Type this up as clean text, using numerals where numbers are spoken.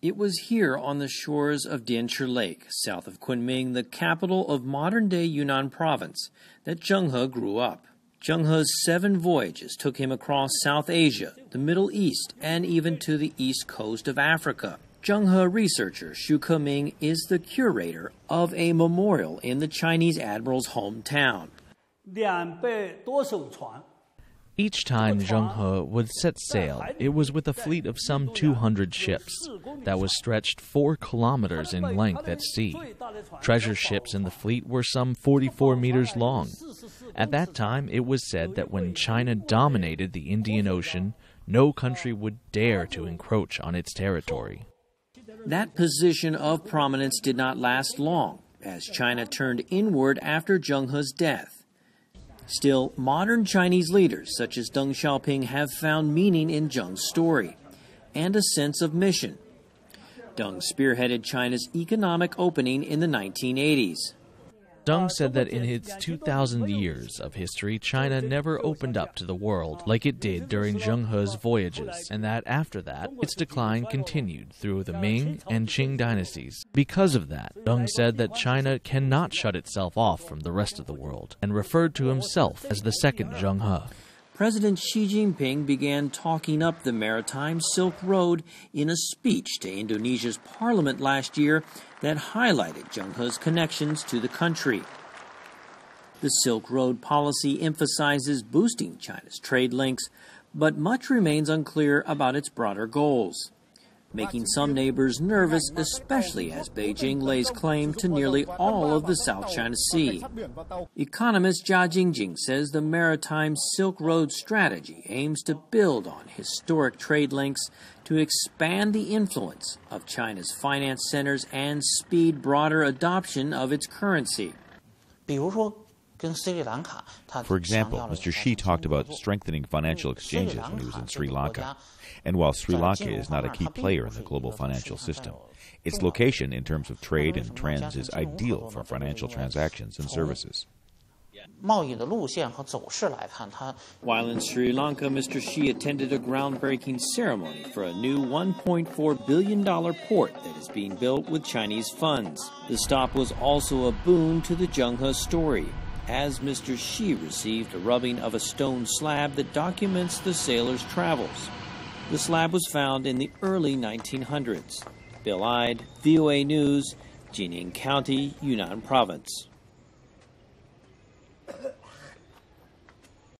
It was here on the shores of Dianchi Lake, south of Kunming, the capital of modern-day Yunnan province, that Zheng He grew up. Zheng He's 7 voyages took him across South Asia, the Middle East, and even to the east coast of Africa. Zheng He researcher Xu Keming is the curator of a memorial in the Chinese admiral's hometown. Each time Zheng He would set sail, it was with a fleet of some 200 ships that was stretched 4 kilometers in length at sea. Treasure ships in the fleet were some 44 meters long. At that time, it was said that when China dominated the Indian Ocean, no country would dare to encroach on its territory. That position of prominence did not last long, as China turned inward after Zheng He's death. Still, modern Chinese leaders such as Deng Xiaoping have found meaning in Zheng's story and a sense of mission. Deng spearheaded China's economic opening in the 1980s. Deng said that in its 2,000 years of history, China never opened up to the world like it did during Zheng He's voyages, and that after that, its decline continued through the Ming and Qing dynasties. Because of that, Deng said that China cannot shut itself off from the rest of the world, and referred to himself as the second Zheng He. President Xi Jinping began talking up the Maritime Silk Road in a speech to Indonesia's parliament last year that highlighted Zheng He's connections to the country. The Silk Road policy emphasizes boosting China's trade links, but much remains unclear about its broader goals, making some neighbors nervous, especially as Beijing lays claim to nearly all of the South China Sea. Economist Jia Jingjing says the Maritime Silk Road strategy aims to build on historic trade links to expand the influence of China's finance centers and speed broader adoption of its currency. For example, Mr. Xi talked about strengthening financial exchanges when he was in Sri Lanka. And while Sri Lanka is not a key player in the global financial system, its location in terms of trade and trends is ideal for financial transactions and services. While in Sri Lanka, Mr. Xi attended a groundbreaking ceremony for a new $1.4 billion port that is being built with Chinese funds. The stop was also a boon to the Zheng He story, as Mr. Xi received a rubbing of a stone slab that documents the sailor's travels. The slab was found in the early 1900s. Bill Ide, VOA News, Jining County, Yunnan Province.